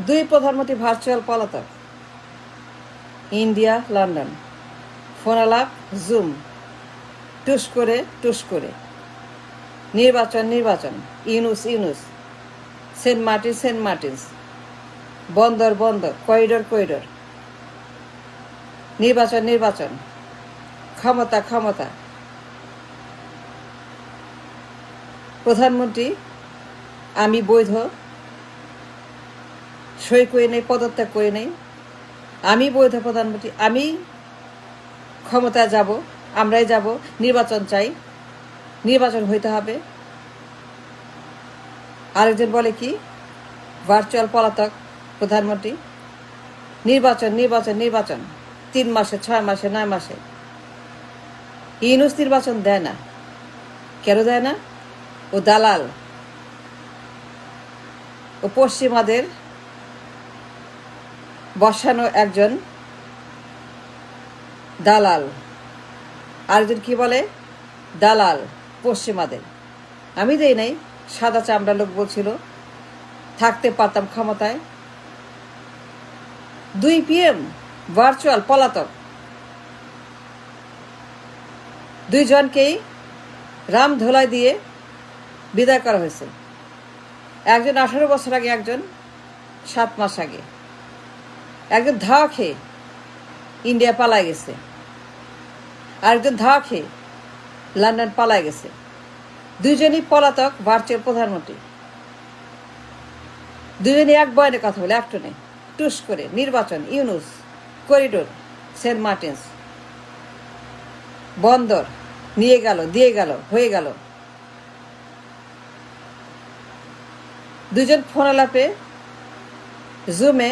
দুই প্রধানমন্ত্রী ভার্চুয়াল পলাতক, ইন্ডিয়া লন্ডন, ফোনালাপ জুম, টুস করে নির্বাচন, ইউনুস, সেন্ট মার্টিনস, বন্দর, করিডোর, নির্বাচন, ক্ষমতা, প্রধানমন্ত্রী আমি বৈধ, সই করে নেই, পদত্যাগ করে নেই, আমি বৈধ প্রধানমন্ত্রী, আমি ক্ষমতায় যাব, আমরাই যাব, নির্বাচন চাই, নির্বাচন হইতে হবে। আরেকজন বলে কি ভার্চুয়াল পলাতক প্রধানমন্ত্রী, নির্বাচন 3 মাসে, 6 মাসে, 9 মাসে। ইউনুস নির্বাচন দেয় না, কেন দেয় না? ও দালাল, ও পশ্চিমাদের বসানো একজন দালাল। আরেকজন কি বলে দালাল পশ্চিমাদের। আমি দেই নাই, সাদা চামড়া লোক বলছিল থাকতে পারতাম ক্ষমতায়। 2 PM ভার্চুয়াল পলাতক, 2 জনকেই রামধোলাই দিয়ে বিদায় করা হয়েছে। একজন 18 বছর আগে, একজন 7 মাস আগে। একজন ধাওয়া খেয়ে ইন্ডিয়া পালায় গেছে, আরেকজন ধাওয়া খেয়ে লন্ডন পালায় গেছে। 2 জনই পলাতক ভার্চুয়াল প্রধানমন্ত্রী। 2 জনই এক বয়ানে কথা বলে, একটনে টুস করে নির্বাচন, ইউনুস, করিডোর, সেন্ট মার্টিনস, বন্দর নিয়ে গেল, দিয়ে গেল, হয়ে গেল। 2 জন ফোনালাপে জুমে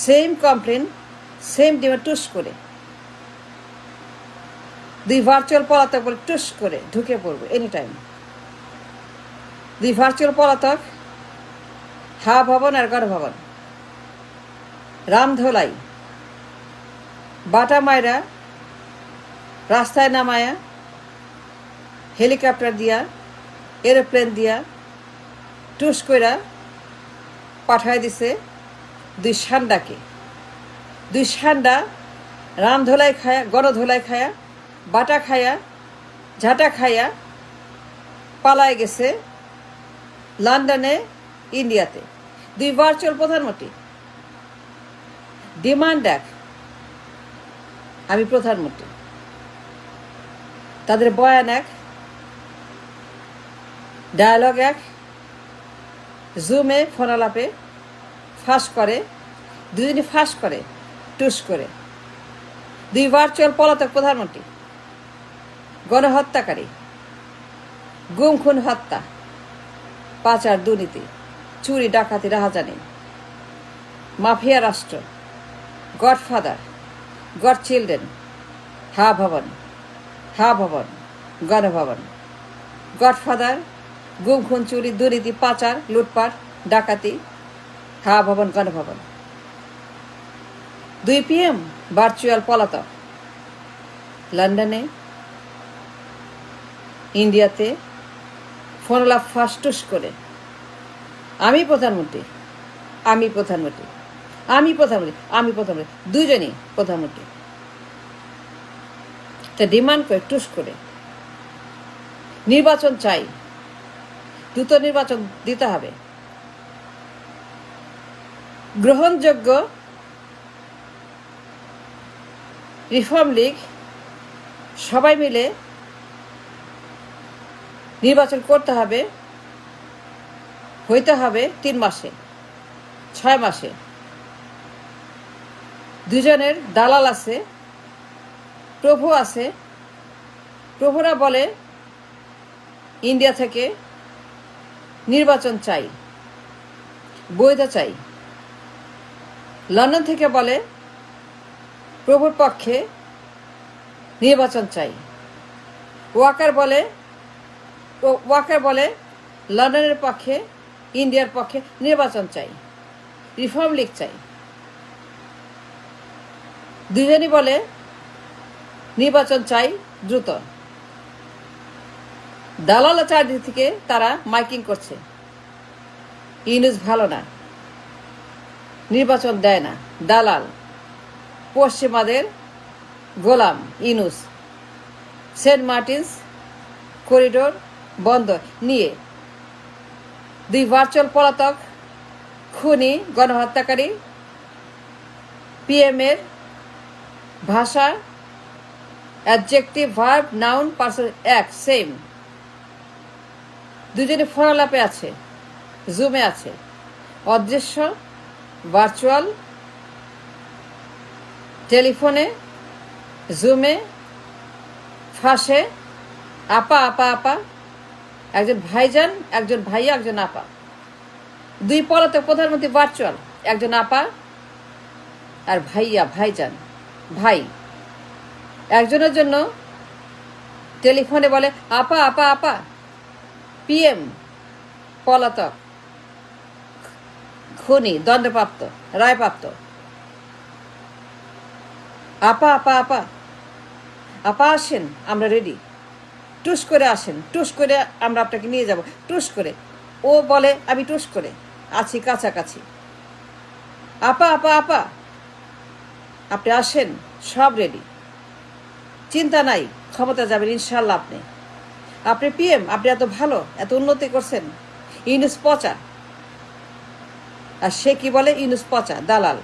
সেম কমপ্লেন, সেম ডিমে টুস করে 2 ভার্চুয়াল পলাতক বলে টুস করে ঢুকে পড়বে এনি টাইম। 2 ভার্চুয়াল পলাতক, হা ভবন আর গণভবন, রামধোলাই, বাটা মায়েরা রাস্তায় নামায়া, হেলিকপ্টার দিয়া, এরোপ্লেন দিয়া টুস কইরা পাঠায় দিছে 2 সান্ডাকে। 2 সান্ডা রামধোলাই খায়া, গণধোলাই খায়া, বাটা খায়া, ঝাঁটা খায়া পালায় গেছে লন্ডনে, ইন্ডিয়াতে। 2 ভার্চুয়াল প্রধানমন্ত্রী ডিমান্ড এক, আমি প্রধানমন্ত্রী। তাদের বয়ান এক, ডায়ালগ এক, জুমে ফোনালাপে ফাঁস করে, 2 জনই ফাঁস করে টুস করে। 2 ভার্চুয়াল পলাতক প্রধানমন্ত্রী, গণহত্যাকারী, গুম খুন হত্যা, পাচার, দুর্নীতি, চুরি, ডাকাতি, রাহাজানি, মাফিয়া রাষ্ট্র, গডফাদার, গড চিলড্রেন, হা ভবন, গণভবন, গডফাদার, গুম খুন, চুরি, দুর্নীতি, পাচার, লুটপাট, ডাকাতি, হা ভবন, গণভবন। 2 PM ভার্চুয়াল পলাতক, লন্ডনে, ইন্ডিয়াতে ফোনালাপ ফাঁস করে আমি প্রধানমন্ত্রী, 2 জনই প্রধানমন্ত্রী। তা ডিমান্ড করে টুস করে নির্বাচন চাই, দ্রুত নির্বাচন দিতে হবে। গ্রহণযোগ্য রিফর্ম লীগ সবাই মিলে নির্বাচন করতে হবে, হইতে হবে 3 মাসে, 6 মাসে। 2 জনের দালাল আছে, প্রভু আছে। প্রভুরা বলে ইন্ডিয়া থেকে নির্বাচন চাই, বৈধ চাই। লন্ডন থেকে বলে প্রভুর পক্ষে নির্বাচন চাই। ওয়াকার বলে লন্ডনের পক্ষে, ইন্ডিয়ার পক্ষে নির্বাচন চাই, রিফর্ম লীগ চাই। 2 জনই বলে নির্বাচন চাই দ্রুত। দালাল চারদিক থেকে তারা মাইকিং করছে, ইউনুস ভালো না, নির্বাচন দেয় না, দালাল, পশ্চিমাদের গোলাম ইউনূস সেন্ট মার্টিনস করিডোর বন্ধ নিয়ে 2 ভার্চুয়াল পলাতক খুনি গণহত্যাকারী পিএম এর ভাষা অ্যাডজেক্টিভ ভার্ব নাউন পার্সন এক সেম। দুজনে ফোনালাপে আছে, জুমে আছে, অদৃশ্য ভার্চুয়াল টেলিফোনে, জুমে, ফাঁসে, আপা আপা আপা, একজন ভাইজান, একজন ভাইয়া, একজন আপা। 2 পলাতক প্রধানমন্ত্রী ভার্চুয়াল, একজন আপা আর ভাইয়া, ভাইজান, ভাই। একজনের জন্য টেলিফোনে বলে আপা আপা আপা, পিএম পলাতক খুনি দণ্ডপ্রাপ্ত রায়প্রাপ্ত, আপা আপা আপা, আপা আসেন, আমরা রেডি, টুস করে আসেন, টুস করে আমরা আপনাকে নিয়ে যাব, টুস করে। ও বলে আমি টুস করে আছি কাছাকাছি। আপা আপা আপা, আপনি আসেন, সব রেডি, চিন্তা নাই, ক্ষমতা যাবেন ইনশাল্লাহ। আপনি পিএম, আপনি এত ভালো, এত উন্নতি করছেন। ইউনূস পচা। আর সে কি বলে? ইউনূস পচা, দালাল।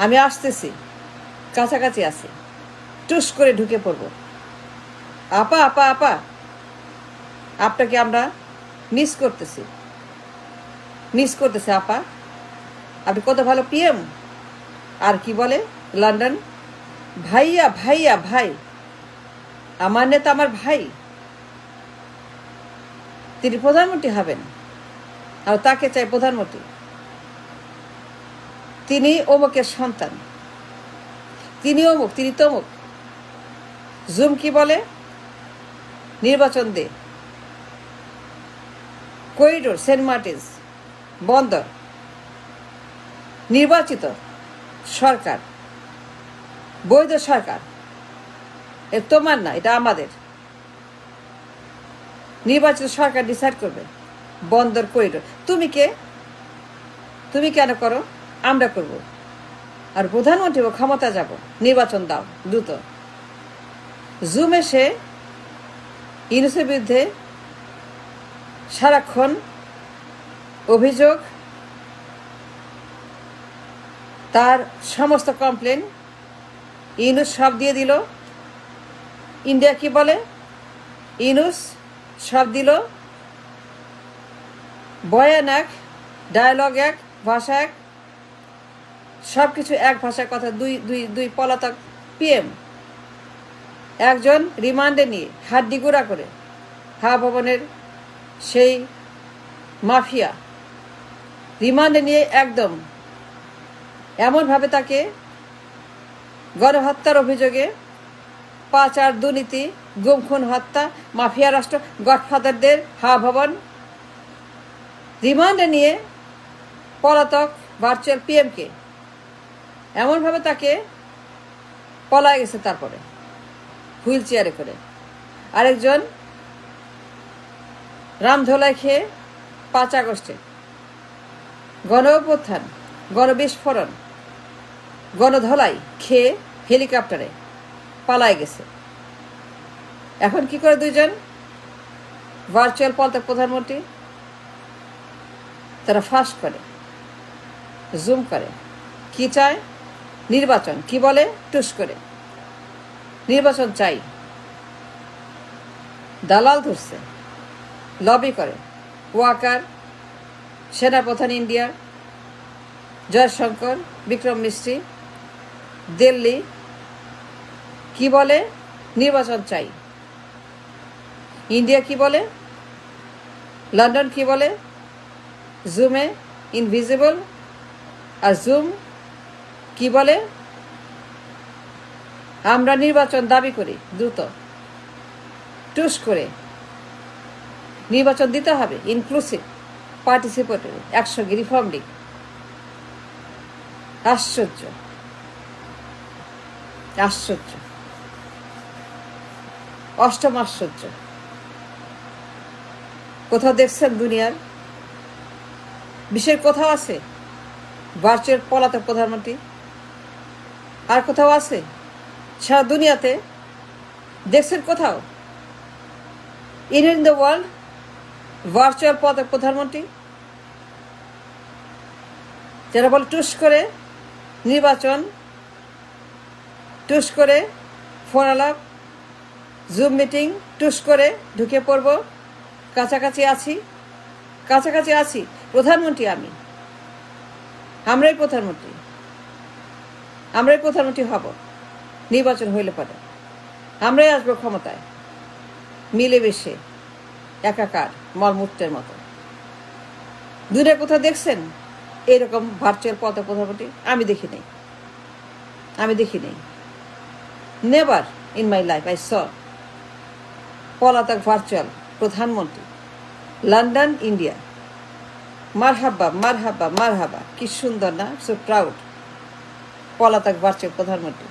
আমি আসতেছি, কাছাকাছি আছি, টুস করে ঢুকে পড়ব। আপা আপা আপা, আপনাকে আমরা মিস করতেছি আপা, আপনি কত ভালো পিএম। আর কি বলে লন্ডন? ভাইয়া ভাইয়া ভাই, আমার নেতা আমার ভাই, তিনি প্রধানমন্ত্রী হবেন আর তাকে চাই প্রধানমন্ত্রী। তিনি অমুকের সন্তান, তিনি অমুক, তিনি তমুক। জুম কি বলে? নির্বাচন দে, করিডোর সেন্ট মার্টিনস বন্দর, নির্বাচিত সরকার, বৈধ সরকার, এ তোমার না, এটা আমাদের। নির্বাচিত সরকার ডিসাইড করবে বন্দর করিডোর। তুমি কে? তুমি কেন করো? আমরা করব। আর প্রধানমন্ত্রী ক্ষমতা যাব, নির্বাচন দাও দ্রুত। জুম এসে ইউনূসের বিরুদ্ধে সারাক্ষণ অভিযোগ, তার সমস্ত কমপ্লেন ইউনূস সব দিয়ে দিল। ইন্ডিয়া কি বলে? ইউনূস সব দিল। বয়ান এক, ডায়ালগ এক, ভাষা এক, সব কিছু এক ভাষায় কথা। দুই পলাতক পিএম, একজন রিমান্ডে নিয়ে হাড্ডি গুঁড়া করে, ভবনের সেই মাফিয়া রিমান্ডে নিয়ে একদম এমনভাবে তাকে গণহত্যার অভিযোগে, পাচার, দুর্নীতি, গুম খুন হত্যা, মাফিয়া রাষ্ট্র, গডফাদারদের ভবন রিমান্ডে নিয়ে পলাতক ভার্চুয়াল পিএমকে এমনভাবে তাকে পলায় গেছে। তারপরে হুইল চেয়ারে করে আরেকজন রামধোলাই খেয়ে 5 আগস্টে গণ অভ্যুত্থান, গণবিস্ফোরণ, গণধলাই খেয়ে হেলিকপ্টারে পালায় গেছে। এখন কি করে দুইজন ভার্চুয়াল পলাতক প্রধানমন্ত্রী? তারা ফাঁস করে, জুম করে, কি চায়? নির্বাচন। কি বলে? টুস করে নির্বাচন চাই। দালাল ধরছে, লবি করে। ওয়াকার, সেনাপ্রধান ইন্ডিয়ার, জয়শঙ্কর, বিক্রম মিস্ত্রি, দিল্লি কি বলে? নির্বাচন চাই। ইন্ডিয়া কি বলে? লন্ডন কি বলে? জুমে ইনভিজিবল। আর জুম কি বলে? আমরা নির্বাচন দাবি করি, দ্রুত টুস করে নির্বাচন দিতে হবে, ইনক্লুসিভ, পার্টিসিপেটরি, একসঙ্গে, রিফর্মডিং। আশ্চর্য, আশ্চর্য, অষ্টম আশ্চর্য। কোথাও দেখছেন দুনিয়ার বিশ্বের কোথাও আছে ভার্চুয়াল পলাতক প্রধানমন্ত্রী? আর কোথাও আছে সারা দুনিয়াতে? দেখছেন কোথাও ইন দ্য ওয়ার্ল্ড ভার্চুয়াল পলাতক প্রধানমন্ত্রী? যারা বলে টুস করে নির্বাচন, টুস করে ফোন আলাপ, জুম মিটিং, টুস করে ঢুকে পড়ব, কাছাকাছি আছি, প্রধানমন্ত্রী আমরাই প্রধানমন্ত্রী হব নির্বাচন হইলে পরে, আমরাই আসবো ক্ষমতায়, মিলেমিশে একাকার মলমূত্রের মতো। দূরে কোথাও দেখছেন এরকম ভার্চুয়াল পলাতক প্রধানমন্ত্রী? আমি দেখি নাই। Never in my life I saw পলাতক ভার্চুয়াল প্রধানমন্ত্রী। London, India. মারহাবা, কি সুন্দর না? So proud. পলাতক ভার্চুয়াল প্রধানমন্ত্রী।